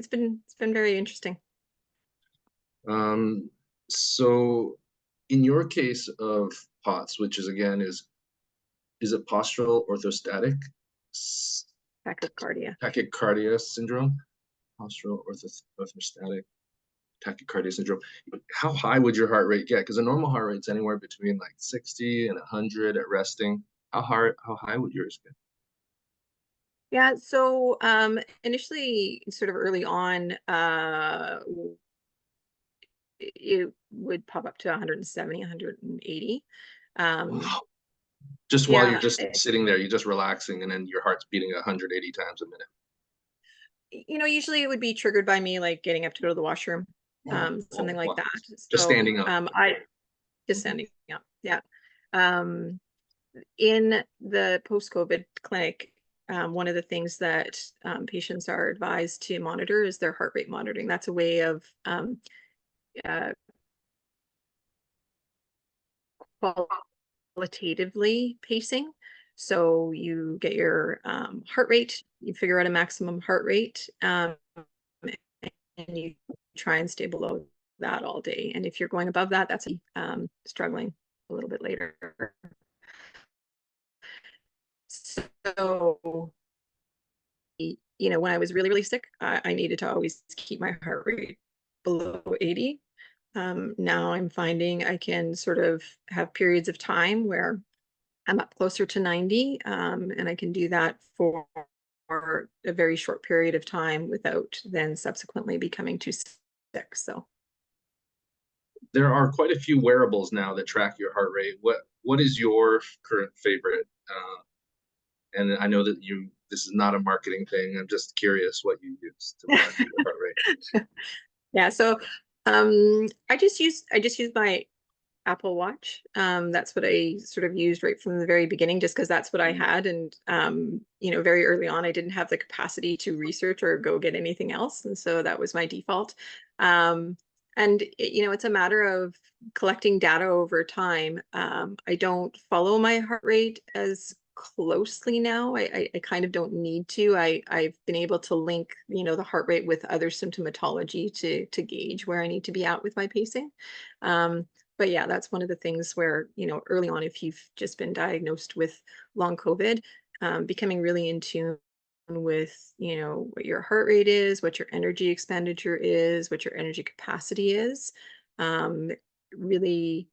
been very interesting. Um, so in your case of POTS, which is again is it postural orthostatic Tachycardia. tachycardia syndrome? Postural orthostatic tachycardia syndrome. How high would your heart rate get? Because a normal heart rate's anywhere between like 60 and 100 at resting. How high would yours get? Yeah, so initially sort of early on, it would pop up to 170, 180. Um Wow. Just while you're yeah, just sitting there, you're just relaxing, and then your heart's beating 180 times a minute. usually it would be triggered by me like getting up to go to the washroom, Oh, something oh, like wow. that. Just So standing up. I just Mhm. standing up. Yeah. Um in the post-COVID clinic, one of the things that patients are advised to monitor is their heart rate monitoring. That's a way of uh, qualitatively pacing. So you get your heart rate, you figure out a maximum heart rate, and you try and stay below that all day. And if you're going above that, that's struggling a little bit later. So when I was really, really sick, I needed to always keep my heart rate below 80. Now I'm finding I can sort of have periods of time where I'm up closer to 90, and I can do that for a very short period of time without then subsequently becoming too sick. So there are quite a few wearables now that track your heart rate. What is your current favorite? And I know that this is not a marketing thing. I'm just curious what you use to monitor your heart rate. Yeah, so I just use my Apple Watch. That's what I sort of used right from the very beginning, just because that's what I had. And you know, very early on, I didn't have the capacity to research or go get anything else, and so that was my default. And you know, it's a matter of collecting data over time. I don't follow my heart rate as closely now. I kind of don't need to. I've been able to link, you know, the heart rate with other symptomatology to gauge where I need to be at with my pacing. But yeah, that's one of the things where, you know, early on, if you've just been diagnosed with long COVID, becoming really in tune with, you know, what your heart rate is, what your energy expenditure is, what your energy capacity is, um, really,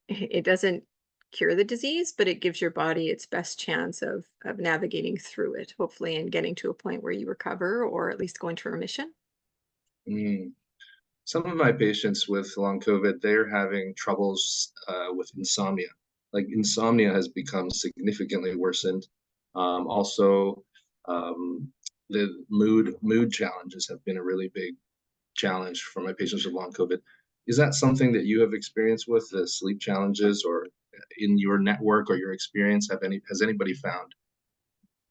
it doesn't cure the disease, but it gives your body its best chance of navigating through it, hopefully, and getting to a point where you recover or at least go into remission. Mm. Some of my patients with long COVID, they're having troubles with insomnia. Like insomnia has become significantly worsened. Also, um, the mood challenges have been a really big challenge for my patients with long COVID. Is that something that you have experienced with the sleep challenges, or in your network or your experience, has anybody found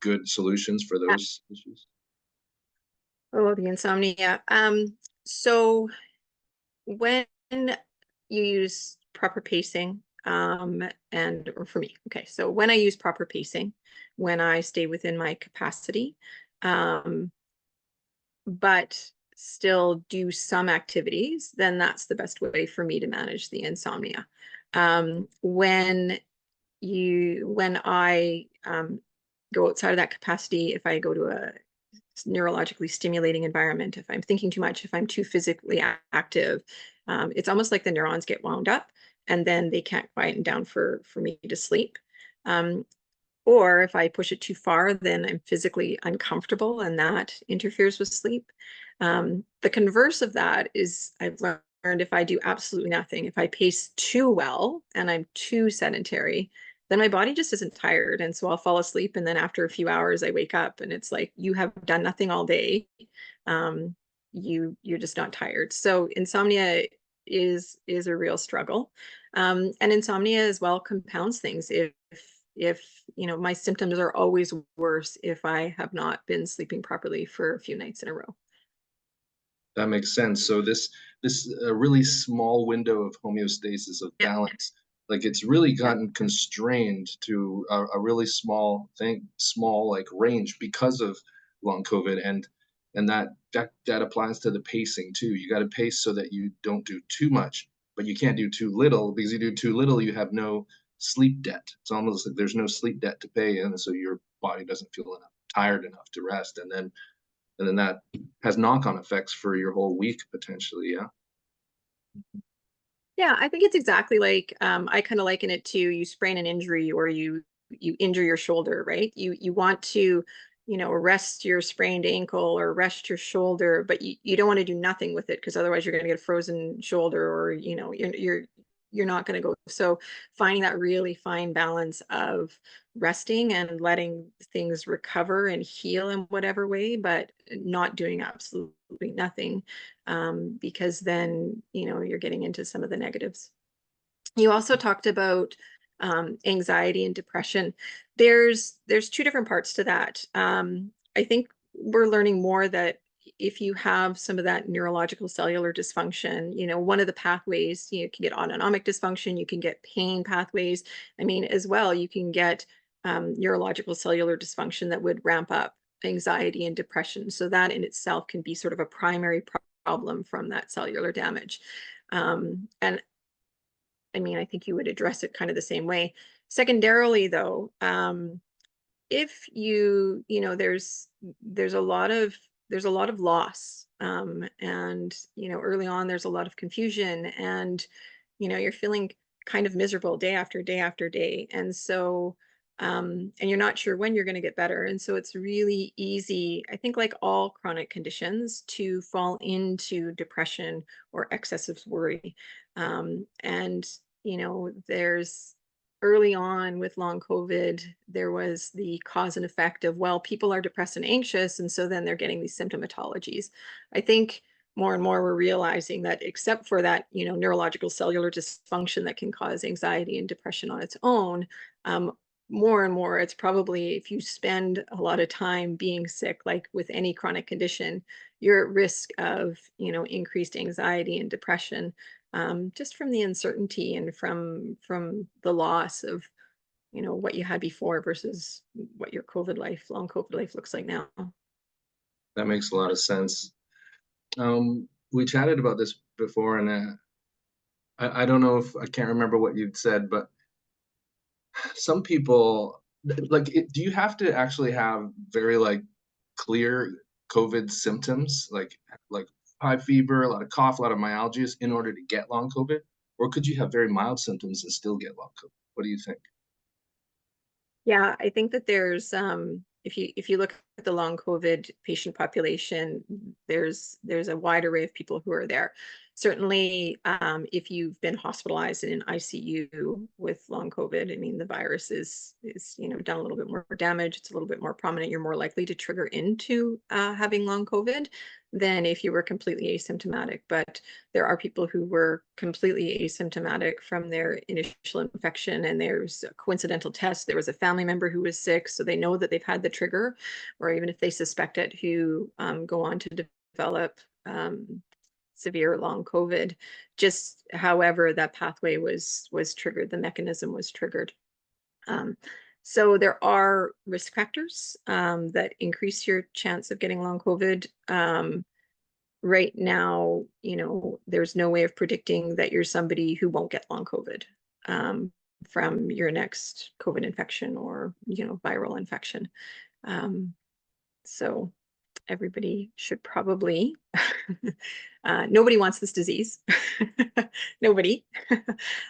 good solutions for those issues? Oh, the insomnia. So when you use proper pacing, and or for me, okay, so when I use proper pacing, when I stay within my capacity, um, but still do some activities, then that's the best way for me to manage the insomnia. When I go outside of that capacity, if I go to a neurologically stimulating environment, if I'm thinking too much, if I'm too physically active, it's almost like the neurons get wound up and then they can't quieten down for me to sleep. Um, or if I push it too far, then I'm physically uncomfortable and that interferes with sleep. The converse of that is I've learned if I do absolutely nothing, if I pace too well and I'm too sedentary, then my body just isn't tired. And so I'll fall asleep. And then after a few hours, I wake up and it's like, you have done nothing all day. Um, you're just not tired. So insomnia is a real struggle. And insomnia as well compounds things. If you know, my symptoms are always worse if I have not been sleeping properly for a few nights in a row. That makes sense. So this really small window of homeostasis, of Yeah. balance, like it's really Yeah. gotten constrained to a really small like range because of long COVID, and that applies to the pacing too. You got to pace so that you don't do too much, but you can't do too little, because you do too little, you have no sleep debt. It's almost like there's no sleep debt to pay, and so your body doesn't feel tired enough to rest, and then that has knock-on effects for your whole week potentially. Yeah. Yeah, I think it's exactly like I kind of liken it to you sprain an injury or you injure your shoulder, right? You want to, you know, rest your sprained ankle or rest your shoulder, but you don't want to do nothing with it because otherwise you're going to get a frozen shoulder or you know you're not going to go. So finding that really fine balance of resting and letting things recover and heal in whatever way, but not doing absolutely nothing, because then, you know, you're getting into some of the negatives. You also talked about anxiety and depression. There's two different parts to that. I think we're learning more that if you have some of that neurological cellular dysfunction, you know, one of the pathways, you can get autonomic dysfunction, you can get pain pathways. I mean, as well, you can get neurological cellular dysfunction that would ramp up anxiety and depression. So that in itself can be sort of a primary problem from that cellular damage. And I mean, I think you would address it kind of the same way. Secondarily, though, if you know, there's a lot of loss, and you know, early on, there's a lot of confusion, and you know, you're feeling kind of miserable day after day after day, and so. And you're not sure when you're going to get better. And so it's really easy, I think, like all chronic conditions, to fall into depression or excessive worry. And, there's early on with long COVID, there was the cause and effect of, well, people are depressed and anxious. And so then they're getting these symptomatologies. I think more and more we're realizing that except for that, neurological cellular dysfunction that can cause anxiety and depression on its own, um, more and more it's probably if you spend a lot of time being sick, like with any chronic condition, you're at risk of, increased anxiety and depression, just from the uncertainty and from the loss of, what you had before versus what your long COVID life looks like now. That makes a lot of sense. We chatted about this before, and I don't know if I can't remember what you'd said, but some people do you have to actually have very clear COVID symptoms, like high fever, a lot of cough, a lot of myalgias in order to get long COVID? Or could you have very mild symptoms and still get long COVID? What do you think? Yeah, I think that there's if you look at the long COVID patient population, there's a wide array of people who are there. Certainly, if you've been hospitalized in an ICU with long COVID, I mean the virus is done a little bit more damage. It's a little bit more prominent. You're more likely to trigger into having long COVID than if you were completely asymptomatic. But there are people who were completely asymptomatic from their initial infection, and there's a coincidental test. There was a family member who was sick, so they know that they've had the trigger, or even if they suspect it, who go on to develop severe long COVID. Just however that pathway was triggered, the mechanism was triggered. Um, so there are risk factors that increase your chance of getting long COVID. Right now, there's no way of predicting that you're somebody who won't get long COVID from your next COVID infection or, viral infection. So everybody should probably, nobody wants this disease. Nobody.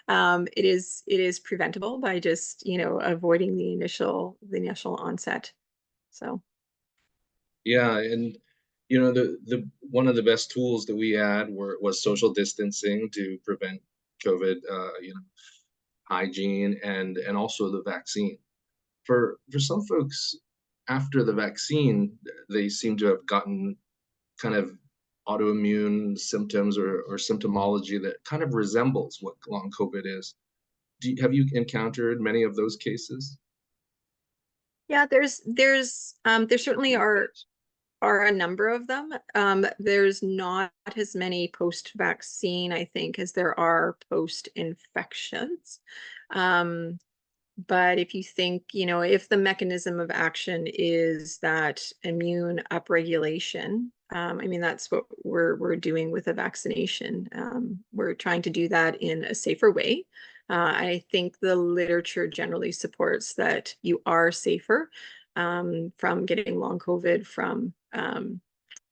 It is preventable by just, avoiding the initial onset. So. Yeah, and the one of the best tools that we had was social distancing to prevent COVID, hygiene and also the vaccine. For some folks, after the vaccine, they seem to have gotten kind of autoimmune symptoms or symptomology that kind of resembles what long COVID is. Have you encountered many of those cases? Yeah, there certainly are a number of them. There's not as many post-vaccine, I think, as there are post-infections. But if you think, if the mechanism of action is that immune upregulation, I mean, that's what we're doing with a vaccination. We're trying to do that in a safer way. I think the literature generally supports that you are safer from getting long COVID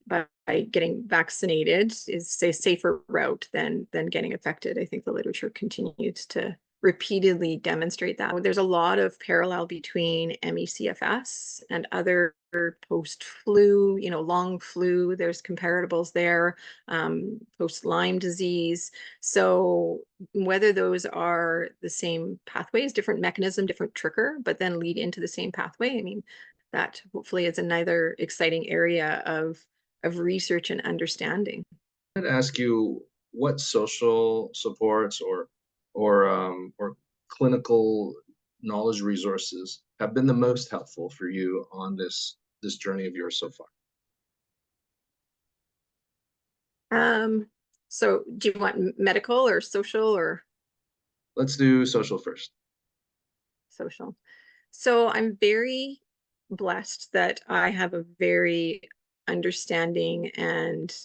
by getting vaccinated is a safer route than getting affected. I think the literature continues to repeatedly demonstrate that. There's a lot of parallel between ME/CFS and other post-flu, long flu. There's comparables there, post-Lyme disease. So whether those are the same pathways, different mechanism, different trigger, but then lead into the same pathway, I mean, that hopefully is another exciting area of research and understanding. I'd ask you what social supports or clinical knowledge resources have been the most helpful for you on this journey of yours so far. So do you want medical or social or Let's do social first. social? So I'm very blessed that I have a very understanding and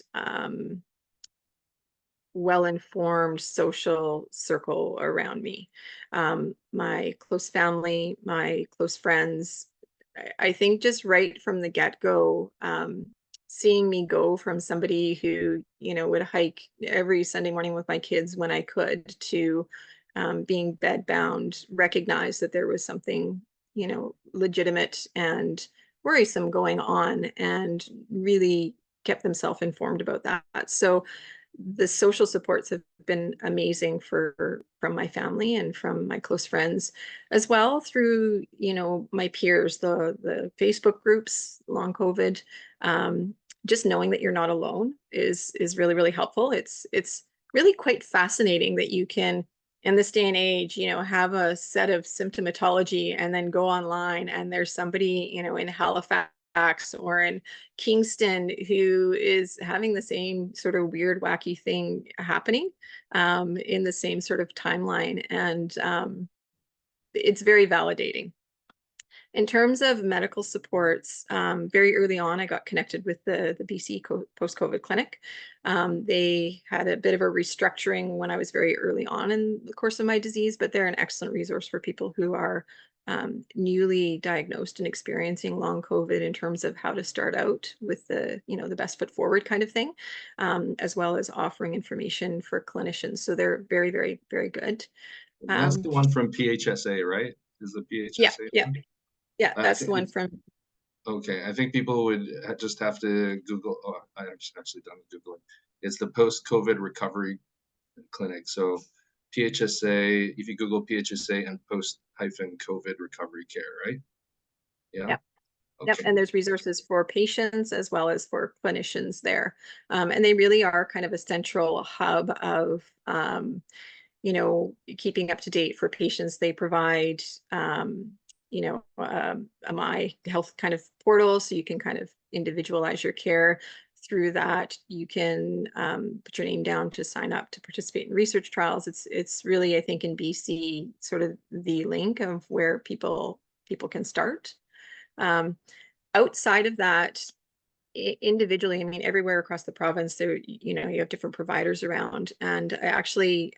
well-informed social circle around me. My close family, my close friends, I think just right from the get-go, seeing me go from somebody who, would hike every Sunday morning with my kids when I could to being bedbound, recognize that there was something, legitimate and worrisome going on and really kept themselves informed about that. So the social supports have been amazing from my family and from my close friends as well, through, you know, my peers, the Facebook groups, long COVID. Just knowing that you're not alone is really, really helpful. It's really quite fascinating that you can, in this day and age, you know, have a set of symptomatology and then go online and there's somebody, you know, in Halifax or in Kingston who is having the same sort of weird, wacky thing happening in the same sort of timeline. And it's very validating. In terms of medical supports, very early on, I got connected with the BC post-COVID clinic. They had a bit of a restructuring when I was very early on in the course of my disease, but they're an excellent resource for people who are newly diagnosed and experiencing long COVID, in terms of how to start out with the, you know, the best foot forward kind of thing, as well as offering information for clinicians. So they're very, very, very good. That's Um, the one from PHSA, right? Is the yeah, PHSA yeah, one? yeah, I that's the think, one from. okay, I think people would just have to Google. Oh, I'm actually done with Googling. It's the post-COVID recovery clinic. So PHSA, if you Google PHSA and post-COVID recovery care, right? Yeah. Yeah. Yep, Okay. and there's resources for patients as well as for clinicians there. And they really are kind of a central hub of, you know, keeping up to date for patients. They provide, you know, a My Health kind of portal, so you can kind of individualize your care. Through that, you can put your name down to sign up to participate in research trials. It's really, I think, in BC, sort of the link of where people can start. Um, Outside of that, individually, I mean, everywhere across the province, there, you know, you have different providers around. And I actually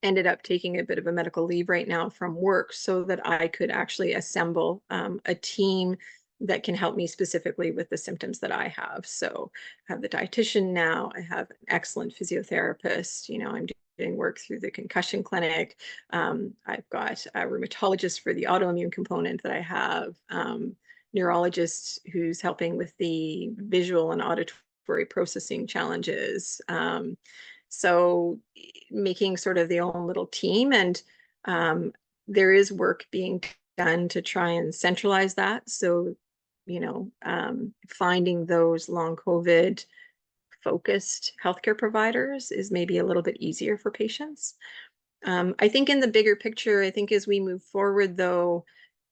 ended up taking a bit of a medical leave right now from work so that I could actually assemble a team that can help me specifically with the symptoms that I have. So I have the dietitian now, I have an excellent physiotherapist, you know, I'm doing work through the concussion clinic. I've got a rheumatologist for the autoimmune component that I have, neurologist who's helping with the visual and auditory processing challenges. So making sort of the own little team, and there is work being done to try and centralize that. So, you know, finding those long COVID focused healthcare providers is maybe a little bit easier for patients. I think in the bigger picture, I think as we move forward, though,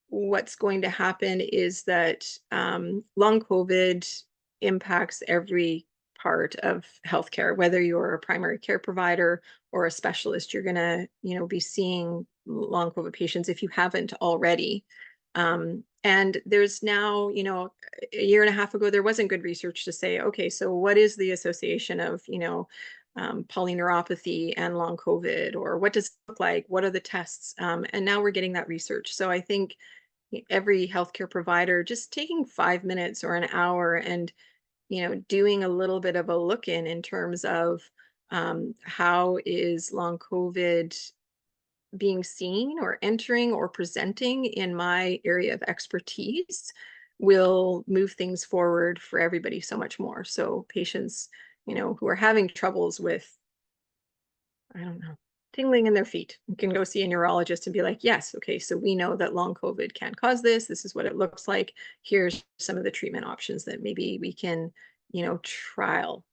what's going to happen is that long COVID impacts every part of healthcare, whether you're a primary care provider or a specialist. You're going to, you know, be seeing long COVID patients if you haven't already. And there's now, you know, a year and a half ago, there wasn't good research to say, okay, so what is the association of, you know, polyneuropathy and long COVID, or what does it look like? What are the tests? And now we're getting that research. So I think every healthcare provider just taking 5 minutes or an hour and, you know, doing a little bit of a look in terms of how is long COVID being seen or entering or presenting in my area of expertise will move things forward for everybody so much more. So patients, you know, who are having troubles with, I don't know, tingling in their feet, you can go see a neurologist and be like, yes, okay, so we know that long COVID can cause this. This is what it looks like. Here's some of the treatment options that maybe we can, you know, trial.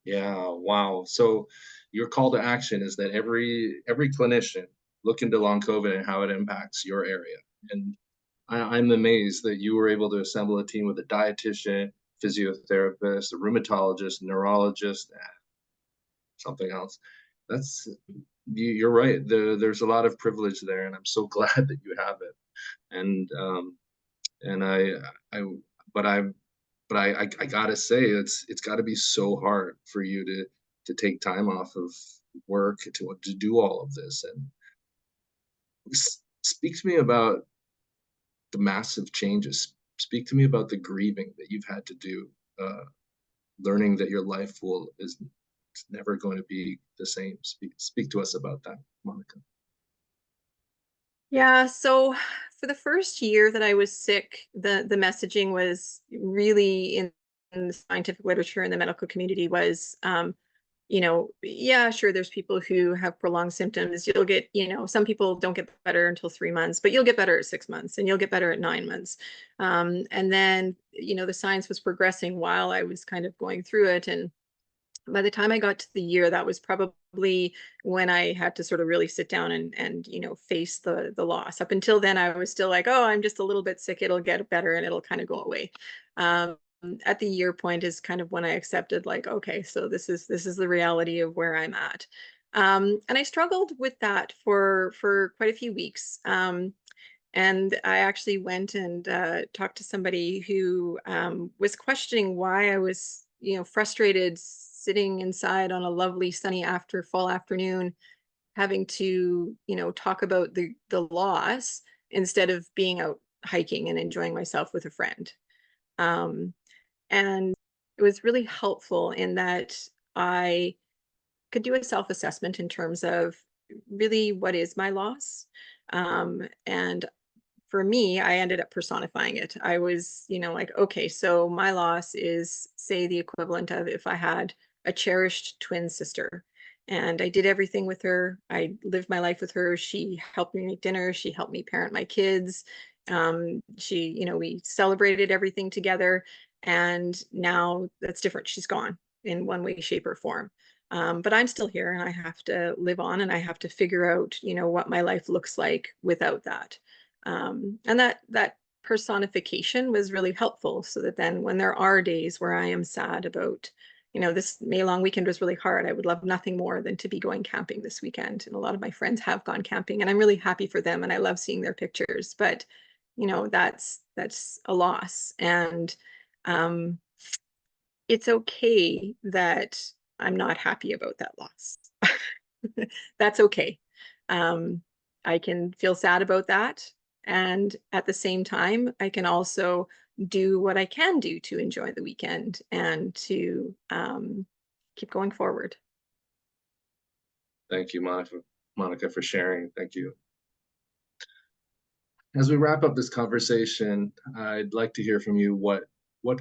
Yeah, wow. So your call to action is that every clinician look into long COVID and how it impacts your area. And I'm amazed that you were able to assemble a team with a dietitian, physiotherapist, a rheumatologist, neurologist, something else. That's you're right. There's a lot of privilege there, and I'm so glad that you have it. And and I but I gotta say it's got to be so hard for you to take time off of work to do all of this. And speak to me about the massive changes. Speak to me about the grieving that you've had to do, learning that your life will is it's never going to be the same. Speak to us about that, Monica. Yeah, so for the first year that I was sick, the messaging was really in the scientific literature in the medical community was, you know, yeah, sure, there's people who have prolonged symptoms. You'll get, you know, some people don't get better until 3 months, but you'll get better at 6 months and you'll get better at 9 months. And then, you know, the science was progressing while I was kind of going through it. And by the time I got to the year, that was probably when I had to sort of really sit down and you know, face the loss. Up until then, I was still like, oh, I'm just a little bit sick. It'll get better and it'll kind of go away. Um, at the year point is kind of when I accepted, like, okay, so this is the reality of where I'm at. And I struggled with that for quite a few weeks. And I actually went and talked to somebody who was questioning why I was, you know, frustrated sitting inside on a lovely sunny fall afternoon, having to, you know, talk about the loss instead of being out hiking and enjoying myself with a friend. Um, and it was really helpful in that I could do a self-assessment in terms of really what is my loss. And for me, I ended up personifying it. I was, you know, like, okay, so my loss is, say, the equivalent of if I had a cherished twin sister and I did everything with her. I lived my life with her. She helped me make dinner. She helped me parent my kids. She, you know, we celebrated everything together. And now that's different. She's gone in one way, shape, or form. But I'm still here and I have to live on and I have to figure out, you know, what my life looks like without that. And that personification was really helpful so that then when there are days where I am sad about, you know, this May long weekend was really hard. I would love nothing more than to be going camping this weekend. And a lot of my friends have gone camping and I'm really happy for them and I love seeing their pictures. But, you know, that's a loss. And um, it's okay that I'm not happy about that loss. That's okay. Um, I can feel sad about that. And at the same time, I can also do what I can do to enjoy the weekend and to keep going forward. Thank you, Monica, for sharing. Thank you. As we wrap up this conversation, I'd like to hear from you what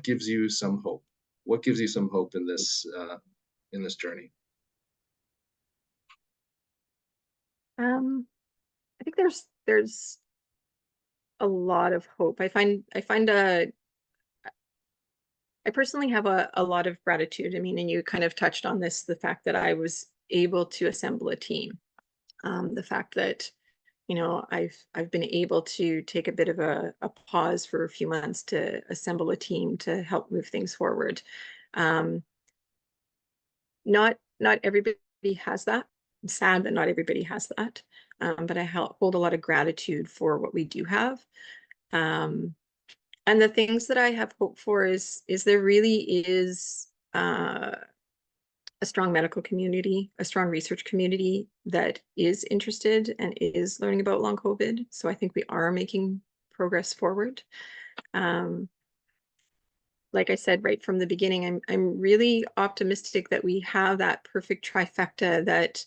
gives you some hope. What gives you some hope in this journey? I think there's a lot of hope. I personally have a lot of gratitude. I mean, and you kind of touched on this, the fact that I was able to assemble a team. The fact that, you know, I've been able to take a bit of a pause for a few months to assemble a team to help move things forward. Um, not everybody has that. I'm sad that not everybody has that. But I hold a lot of gratitude for what we do have. Um, and the things that I have hope for is there really is a strong medical community, a strong research community that is interested and is learning about long COVID. So I think we are making progress forward. Um, like I said right from the beginning, I'm really optimistic that we have that perfect trifecta that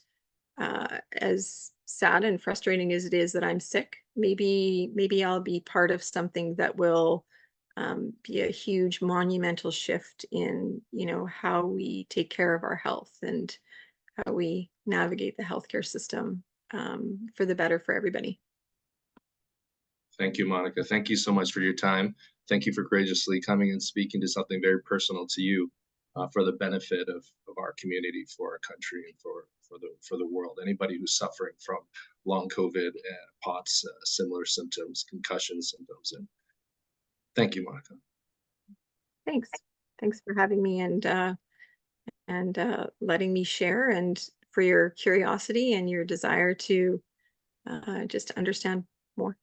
as sad and frustrating as it is that I'm sick, maybe I'll be part of something that will be a huge monumental shift in, you know, how we take care of our health and how we navigate the healthcare system for the better for everybody. Thank you, Monica. Thank you so much for your time. Thank you for courageously coming and speaking to something very personal to you for the benefit of our community, for our country, and for the world. Anybody who's suffering from long COVID, POTS, similar symptoms, concussion symptoms. And thank you, Monica. Thanks. Thanks for having me and letting me share and for your curiosity and your desire to just understand more.